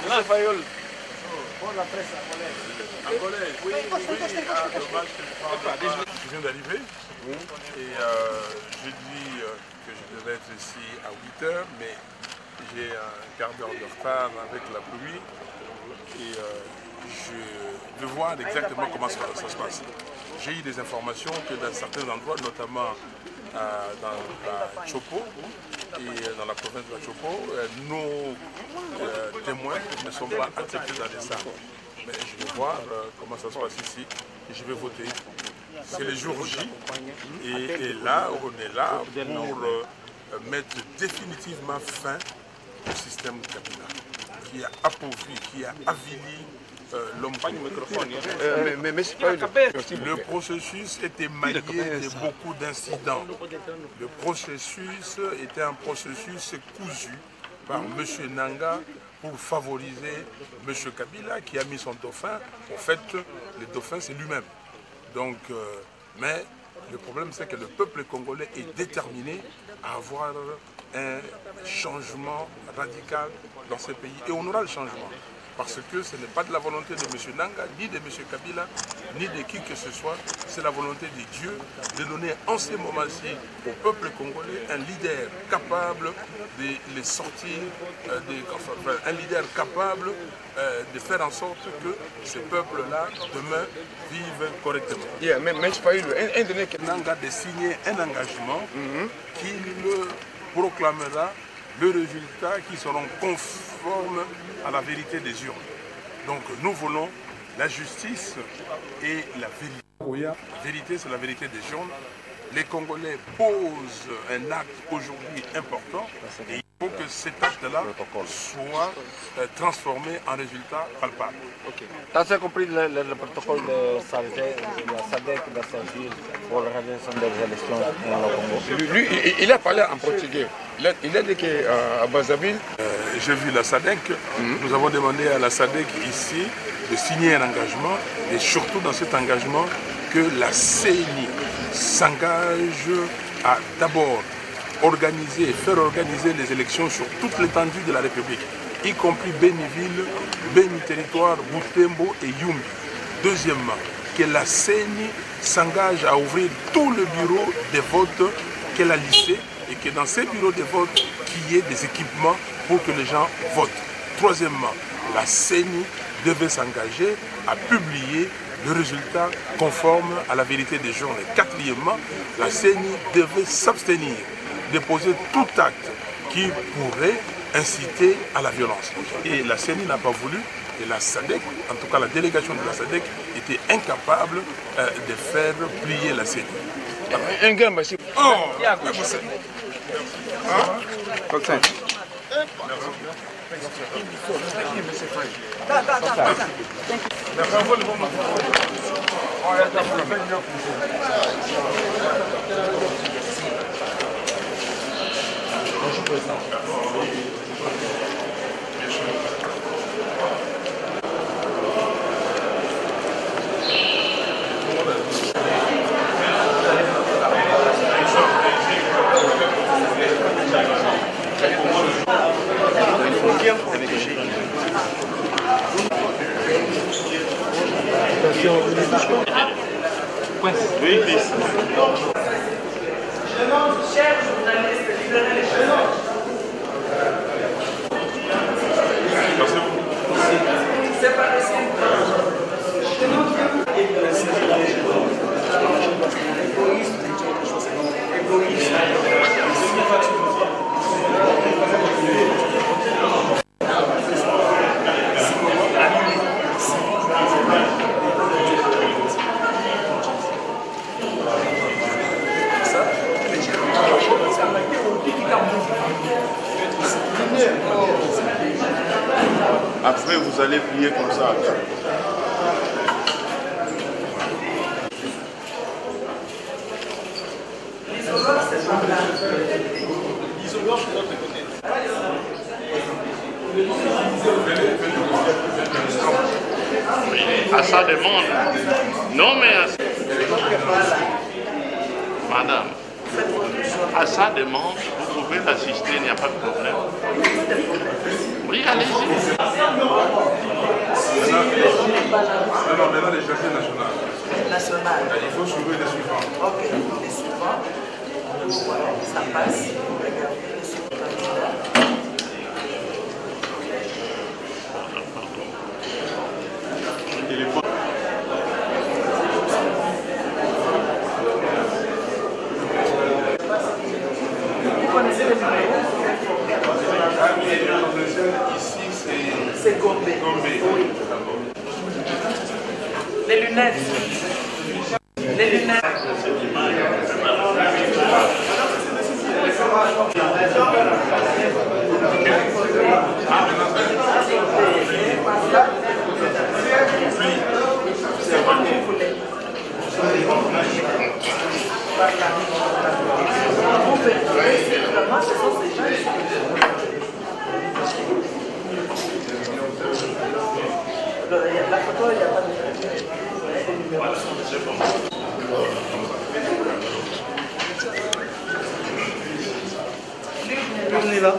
Monsieur Fayoul. Pour la presse angolaise. Oui, dommage que je viens d'arriver et je dis que je devais être ici à 8 h, mais j'ai un quart d'heure de retard avec la pluie et je veux voir exactement comment ça se passe. J'ai eu des informations que dans certains endroits, notamment dans la Chopo et dans la province de la Chopo, nos témoins ne sont pas acceptés dans les salles. Mais je vais voir comment ça se passe ici et je vais voter. C'est le jour J et là, on est là pour mettre définitivement fin au système Kabila qui a appauvri, qui a avili l'homme. Le processus était maillé de beaucoup d'incidents. Le processus était un processus cousu par M. Nanga pour favoriser M. Kabila qui a mis son dauphin. En fait, le dauphin c'est lui-même. Donc, mais le problème c'est que le peuple congolais est déterminé à avoir un changement radical dans ce pays. Et on aura le changement. Parce que ce n'est pas de la volonté de M. Nanga, ni de M. Kabila, ni de qui que ce soit. C'est la volonté de Dieu de donner en ce moment-ci au peuple congolais un leader capable de les sortir, un leader capable de faire en sorte que ce peuple-là, demain, vive correctement. Mais Nanga de signer un engagement qui le proclamera le résultat qui seront conformes à la vérité des urnes. Donc nous voulons la justice et la vérité. La vérité, c'est la vérité des urnes. Les Congolais posent un acte aujourd'hui important et il faut que cet acte-là soit transformé en résultat palpable. Tu as compris le protocole de SADC va servir pour l'organisation des élections au Congo? Lui, il a parlé en portugais. Il a dit qu'à Brazzaville... J'ai vu la SADC. Nous avons demandé à la SADC ici de signer un engagement et surtout dans cet engagement que la CENI s'engage à d'abord organiser, faire organiser les élections sur toute l'étendue de la République, y compris Béniville, Béni Territoire, Boutembo et Yumbi. Deuxièmement, que la CENI s'engage à ouvrir tout le bureau de vote qu'elle a listé et que dans ces bureaux de vote, qu'il y ait des équipements pour que les gens votent. Troisièmement, la CENI devait s'engager à publier le résultat conforme à la vérité des journées. Quatrièmement, la CENI devait s'abstenir de poser tout acte qui pourrait inciter à la violence. Et la CENI n'a pas voulu, et la SADC, en tout cas la délégation de la SADC, était incapable de faire plier la CENI. Un grand merci. Oh, Oui, please. Je demande, chers journalistes, de libérer les gens. C'est pas possible. Après, vous allez plier comme ça. L'isoloir, c'est pas là. L'isoloir, c'est de l'autre côté. À sa demande. Non, mais à... Madame, faites votre choix. À sa demande, vous pouvez l'assister, il n'y a pas de problème. Oui, allez-y. Maintenant, les jardins nationaux. National. Il faut suivre les suivants. Ok, les suivants. Voilà, ça passe. Regardez les suivants candidats. Vous connaissez les numéros? Ici, C'est Gombe. Oui. Les lunettes. Les lunettes. C'est comme vous voulez. Vous vérifiez, vraiment, ce sont ces gens ici. La photo, il n'y a pas de... On est là.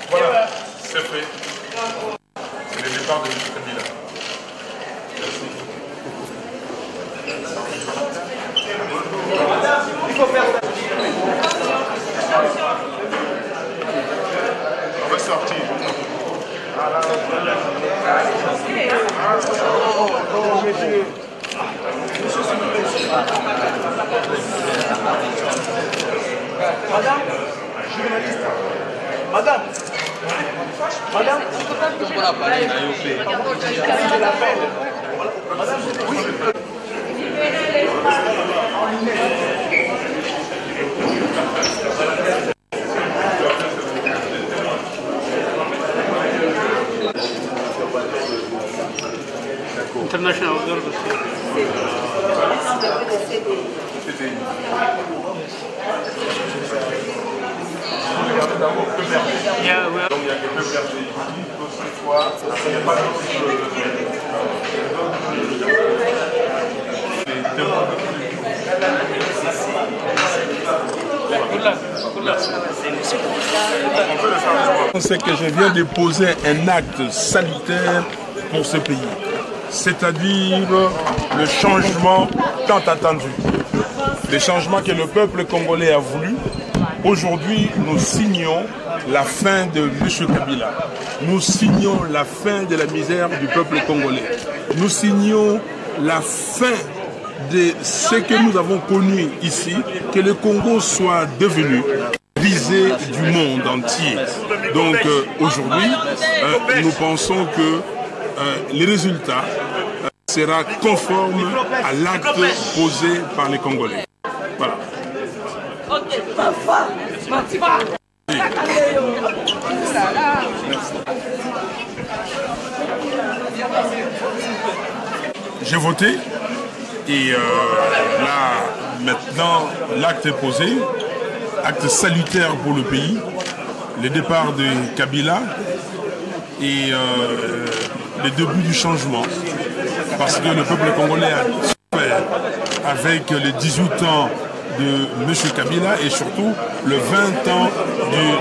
Voilà, c'est fait. C'est le départ de M. Kabila. Merci. Il faut faire ça. On va sortir. Madame, journaliste. Madame. Madame. Madame, oui. International observers. Yeah, well. Donc il y a quelques personnes ici, cette fois, il n'y a pas c'est que je viens de poser un acte salutaire pour ce pays, c'est-à-dire le changement tant attendu, le changement que le peuple congolais a voulu. Aujourd'hui, nous signons la fin de M. Kabila. Nous signons la fin de la misère du peuple congolais. Nous signons la fin de ce que nous avons connu ici, que le Congo soit devenu visé du monde entier. Donc aujourd'hui, nous pensons que le résultat sera conforme à l'acte posé par les Congolais. Voilà. J'ai voté et là maintenant l'acte est posé, acte salutaire pour le pays, le départ de Kabila et le début du changement, parce que le peuple congolais a souffert avec les 18 ans de M. Kabila et surtout le 20 ans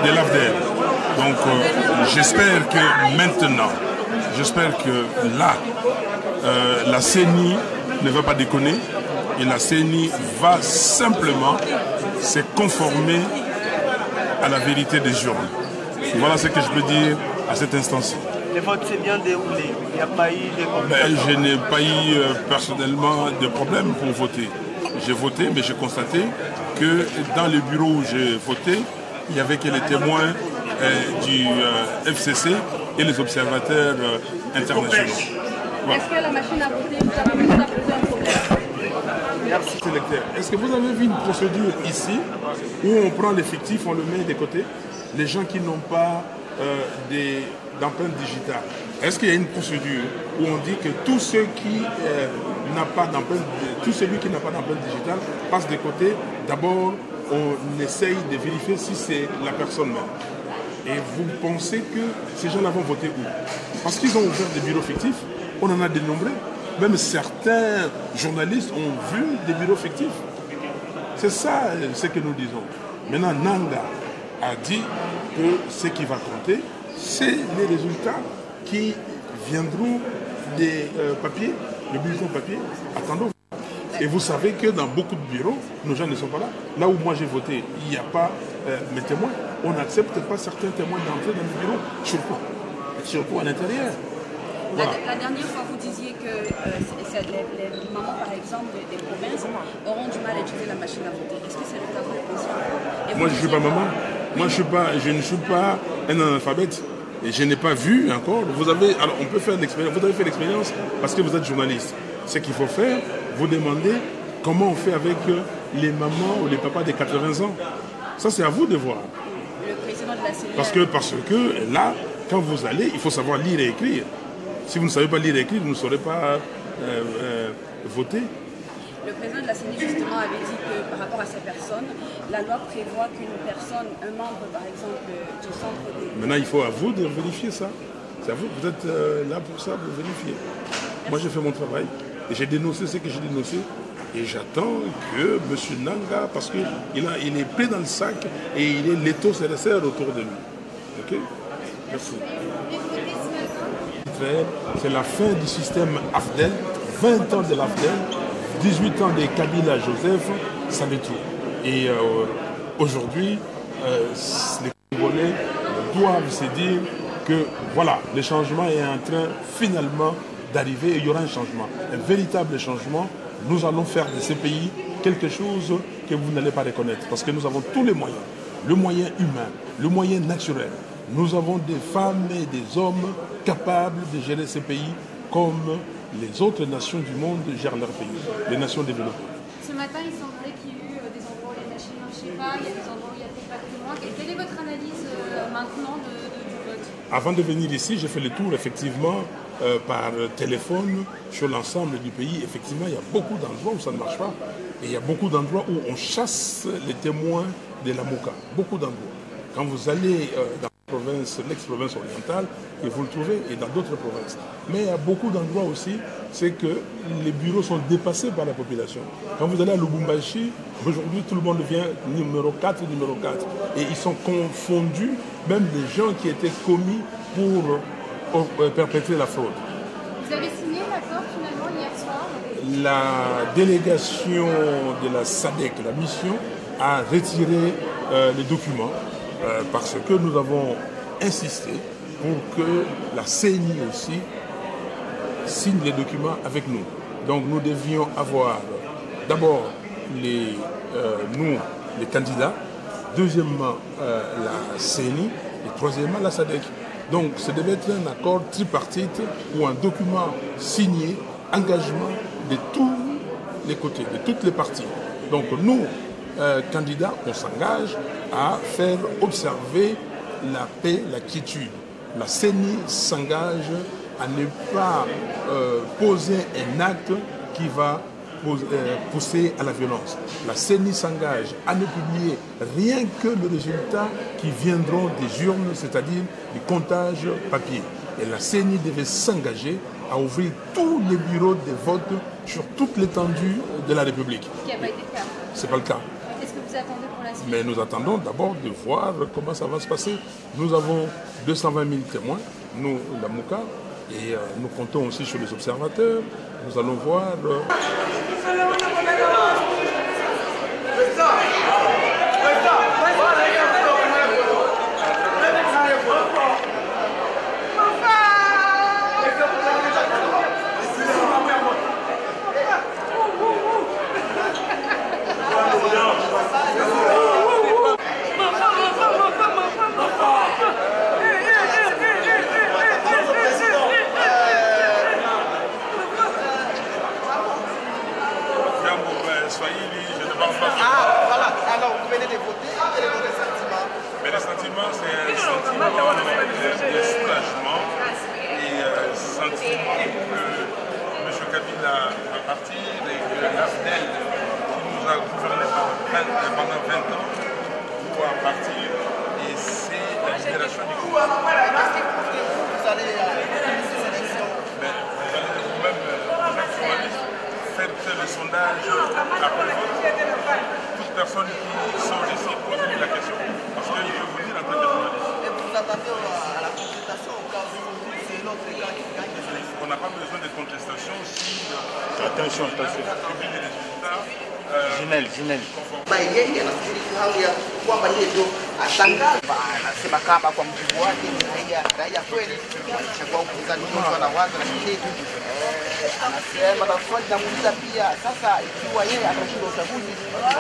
de l'AFDEL. Donc j'espère que maintenant, j'espère que là, la CENI ne va pas déconner et la CENI va simplement se conformer à la vérité des urnes. Voilà ce que je peux dire à cet instant-ci. Le vote s'est bien déroulé, il n'y a pas eu de problème. Je n'ai pas eu personnellement de problème pour voter. J'ai voté, mais j'ai constaté que dans le bureau où j'ai voté, il n'y avait que les témoins du FCC et les observateurs internationaux. Voilà. Est-ce que la machine à voter vous a posé un problème? Merci, électeur. Est-ce que vous avez vu une procédure ici où on prend l'effectif, on le met de côté, les gens qui n'ont pas d'empreinte digitale? Est-ce qu'il y a une procédure où on dit que tout celui qui n'a pas d'empreinte digitale passe de côté? D'abord, on essaye de vérifier si c'est la personne même. Et vous pensez que ces gens-là vont voter où? Parce qu'ils ont ouvert des bureaux fictifs, on en a dénombré. Même certains journalistes ont vu des bureaux fictifs. C'est ça ce que nous disons. Maintenant, Nanga a dit que ce qui va compter, c'est les résultats qui viendront des papiers, le bulletin papier. Attendons. Et vous savez que dans beaucoup de bureaux, nos gens ne sont pas là. Là où moi j'ai voté, il n'y a pas mes témoins. On n'accepte pas certains témoins d'entrer dans le bureau, surtout à l'intérieur. Voilà. La dernière fois, vous disiez que les mamans, par exemple, des provinces, auront du mal à utiliser la machine à voter. Est-ce que c'est véritablement possible? Moi, je ne suis pas maman. Moi, je ne suis pas un analphabète. Et je n'ai pas vu encore. Alors, on peut faire l'expérience. Vous avez fait l'expérience parce que vous êtes journaliste. Ce qu'il faut faire, vous demandez comment on fait avec les mamans ou les papas de 80 ans. Ça, c'est à vous de voir. Le président de la CENI. Parce que là, quand vous allez, il faut savoir lire et écrire. Si vous ne savez pas lire et écrire, vous ne saurez pas voter. Le président de la CENI, justement, avait dit que par rapport à ces personnes, la loi prévoit qu'une personne, un membre, par exemple, du centre des... Maintenant, il faut à vous de vérifier ça. C'est à vous, vous êtes là pour ça, pour vérifier. Merci. Moi, j'ai fait mon travail et j'ai dénoncé ce que j'ai dénoncé. Et j'attends que M. Nanga, parce qu'il est pris dans le sac et il est l'étau CRSR autour de lui. Ok? Merci. C'est la fin du système AFDEL, 20 ans de l'AFDEL, 18 ans de Kabila Joseph, ça l'est tout. Et aujourd'hui, les Congolais doivent se dire que voilà, le changement est en train finalement d'arriver et il y aura un changement, un véritable changement. Nous allons faire de ces pays quelque chose que vous n'allez pas reconnaître parce que nous avons tous les moyens, le moyen humain, le moyen naturel. Nous avons des femmes et des hommes capables de gérer ces pays comme les autres nations du monde gèrent leur pays, les nations développées. Ce matin, il semblerait qu'il y ait eu des endroits où les machines ne marchaient pas, il y a des endroits où il n'y a peut-être pas de témoins. Quelle est votre analyse maintenant du vote? Avant de venir ici, j'ai fait le tour effectivement par téléphone sur l'ensemble du pays. Effectivement, il y a beaucoup d'endroits où ça ne marche pas. Et il y a beaucoup d'endroits où on chasse les témoins de la Mouka. Beaucoup d'endroits. Quand vous allez dans l'ex-province orientale, et vous le trouvez, et dans d'autres provinces. Mais il y a beaucoup d'endroits aussi, c'est que les bureaux sont dépassés par la population. Quand vous allez à Lubumbashi, aujourd'hui tout le monde vient numéro 4, numéro 4. Et ils sont confondus, même des gens qui étaient commis pour perpétrer la fraude. Vous avez signé l'accord finalement hier soir? La délégation de la SADC, la mission, a retiré les documents parce que nous avons insisté pour que la CENI aussi signe les documents avec nous. Donc nous devions avoir d'abord nous, les candidats, deuxièmement la CENI et troisièmement la SADC. Donc ce devait être un accord tripartite ou un document signé, engagement de tous les côtés, de toutes les parties. Donc nous, candidats, on s'engage à faire observer la paix, la quiétude. La CENI s'engage à ne pas poser un acte qui va pousser à la violence. La CENI s'engage à ne publier rien que le résultat qui viendront des urnes, c'est-à-dire du comptage papier. Et la CENI devait s'engager à ouvrir tous les bureaux de vote sur toute l'étendue de la République. Ce qui n'a pas été le cas. Ce n'est pas le cas. Qu'est-ce que vous attendez pour la suite? Mais nous attendons d'abord de voir comment ça va se passer. Nous avons 220 000 témoins, nous, la Mouka, et nous comptons aussi sur les observateurs. Nous allons voir... pendant 20 ans, pouvoir partir et c'est la population du Congo. Vous allez ces élections. Vous-même, journaliste, faites le sondage après le vote. Toute personne qui sort ici pose la question. Parce qu'il peut vous dire en tant que journaliste. Et vous attendez à la contestation au cas où c'est l'autre gars qui gagne les élections. On n'a pas besoin de contestation si Attention. publie les résultats. Ginel. Yeye anafikiri hali ya kwamba yeye ndio atangaza, anasema kama kwa mjibu wake ni raia kweli walichagua upinzani kwa na wazo, lakini anasema na swali namuuliza pia, sasa ikiwa yeye atashinda uchaguzi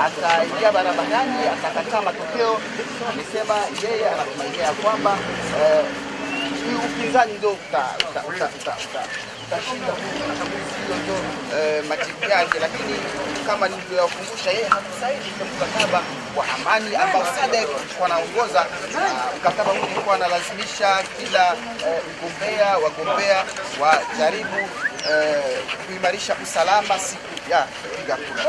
ataingia barabarani atakataa matokeo. Amesema yeye anatumainia kwamba upinzani ndio utashinda ndio majibu yake, lakini kama nilivyokumbusha, yeye hakusaini mkataba wa amani ambao SADC wanaongoza. Mkataba huu ulikuwa unalazimisha kila wagombea wajaribu kuimarisha usalama siku ya kupiga kura.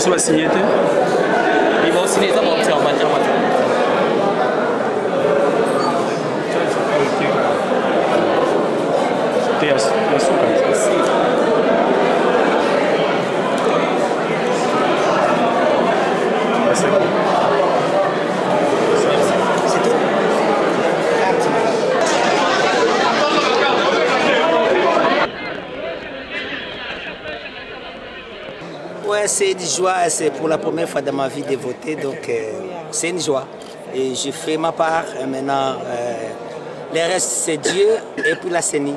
Ça va signer. Ils vont signer ça, on va dire. Ouais, c'est une joie, c'est pour la première fois de ma vie de voter, donc c'est une joie. Et j'ai fait ma part, et maintenant le reste c'est Dieu et puis la CENI.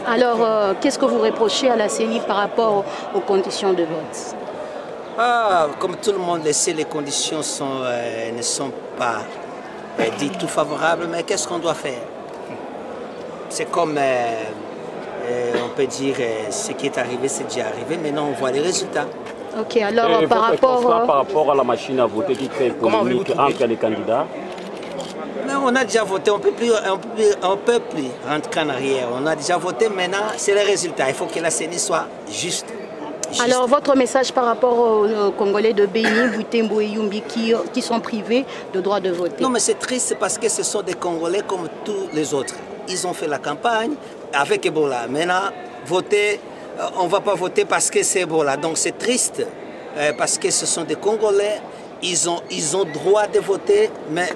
Alors, qu'est-ce que vous reprochez à la CENI par rapport aux conditions de vote? Comme tout le monde le sait, les conditions ne sont pas dites tout favorables, mais qu'est-ce qu'on doit faire? C'est comme, on peut dire, ce qui est arrivé, c'est déjà arrivé, maintenant on voit les résultats. Ok, alors par rapport à la machine à voter qui crée polémique entre les candidats. Mais on a déjà voté, on ne peut plus rentrer en arrière. On a déjà voté, maintenant c'est les résultats. Il faut que la CENI soit juste. Alors votre message par rapport aux Congolais de Béni, Butembo et Yumbi qui sont privés de droit de voter? Non, mais c'est triste parce que ce sont des Congolais comme tous les autres. Ils ont fait la campagne avec Ebola. Maintenant, voter, on ne va pas voter parce que c'est Ebola. Donc c'est triste parce que ce sont des Congolais. Ils ont droit de voter, mais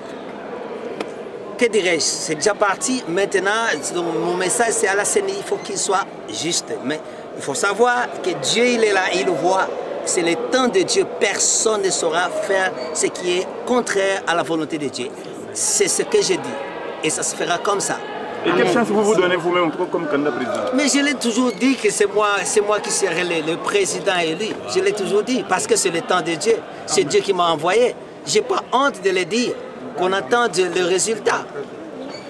que dirais-je, c'est déjà parti. Maintenant, mon message c'est à la CENI, il faut qu'il soit juste. Mais il faut savoir que Dieu il est là, il le voit. C'est le temps de Dieu. Personne ne saura faire ce qui est contraire à la volonté de Dieu. C'est ce que je dis. Et ça se fera comme ça. Et quelle chance vous vous donnez vous-même comme candidat président? Mais je l'ai toujours dit que c'est moi qui serai le président élu. Je l'ai toujours dit parce que c'est le temps de Dieu. C'est Dieu qui m'a envoyé. Je n'ai pas honte de le dire. Qu'on attend le résultat.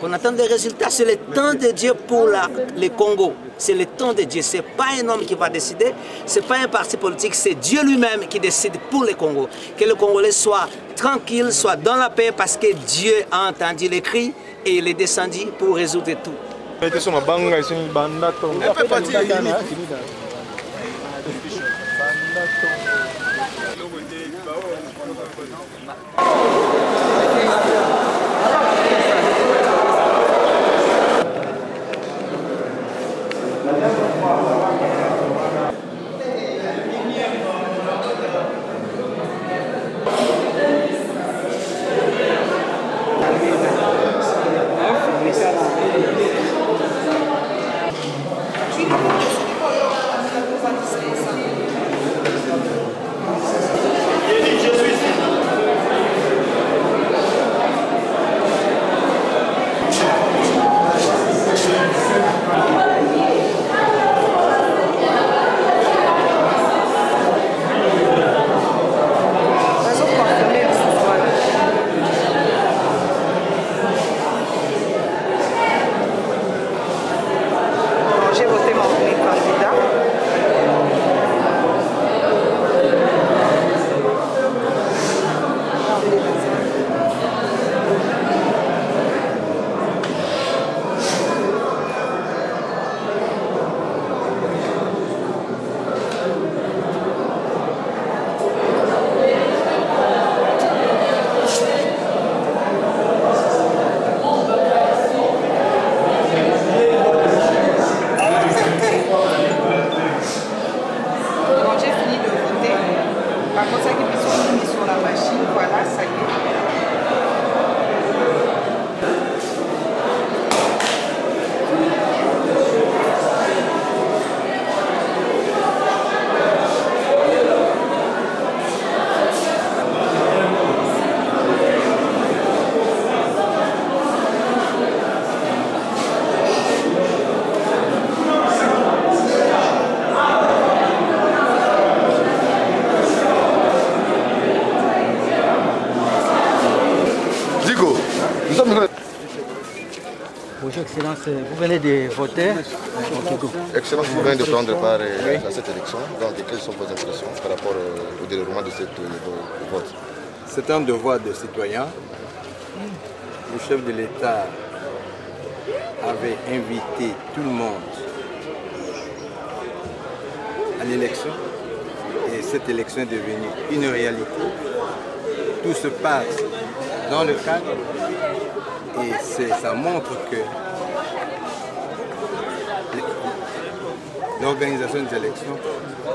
Qu'on attend les résultats. C'est le temps de Dieu pour le Congo. C'est le temps de Dieu. Ce n'est pas un homme qui va décider. Ce n'est pas un parti politique. C'est Dieu lui-même qui décide pour le Congo. Que le Congolais soit tranquille, soit dans la paix parce que Dieu a entendu les cris et il est descendu pour résoudre tout. Bonjour Excellence, vous venez de voter. Excellence, vous venez de prendre part à cette élection. Donc, quelles sont vos impressions par rapport au déroulement de cette vote? C'est un devoir de citoyen. Le chef de l'État avait invité tout le monde à l'élection et cette élection est devenue une réalité. Tout se passe dans le cadre et ça montre que l'organisation des élections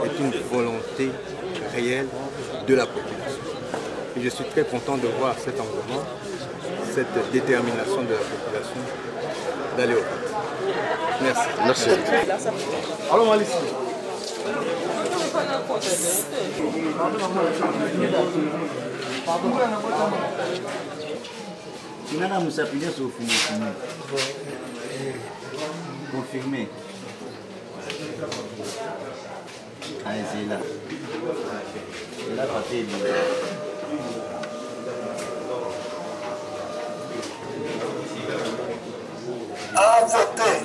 est une volonté réelle de la population. Et je suis très content de voir cet engouement, cette détermination de la population d'aller au vote. Merci. Merci. Allons, Alice. Nana Moussapilé sur confirmé. Allez, c'est là. C'est là, papier. À voter.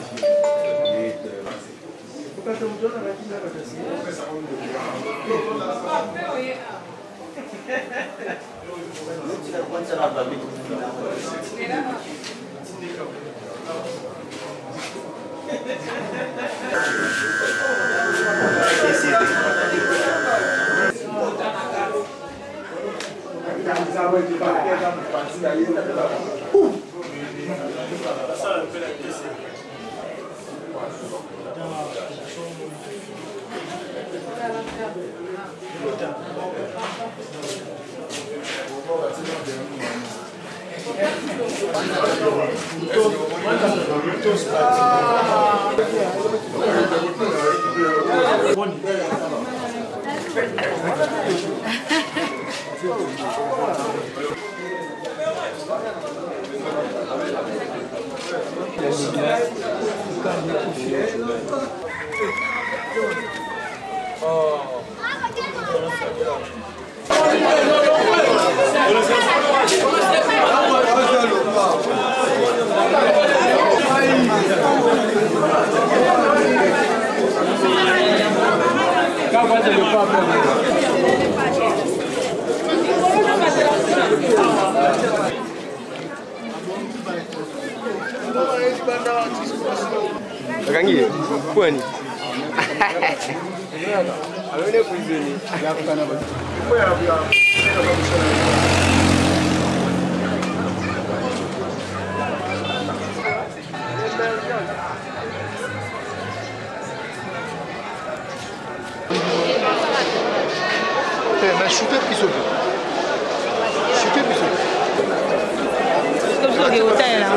Rangi, kwani? Alone prisonnier. Na shooter biso. Shooter biso. Est-ce que vous hotel là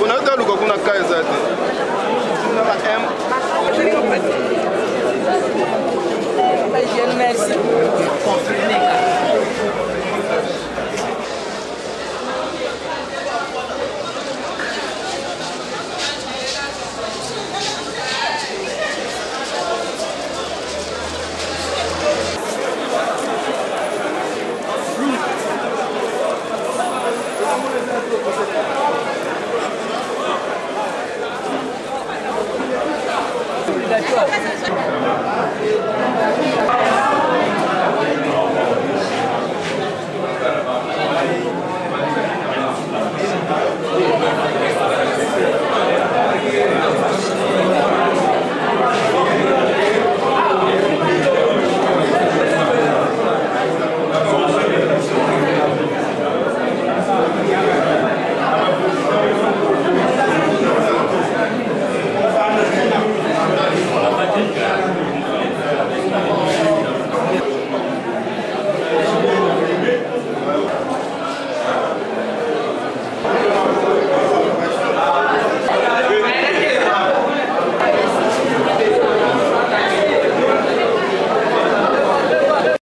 on a dans le coup na kaisa te. Na ba M. Merci. Confirmé. D'accord.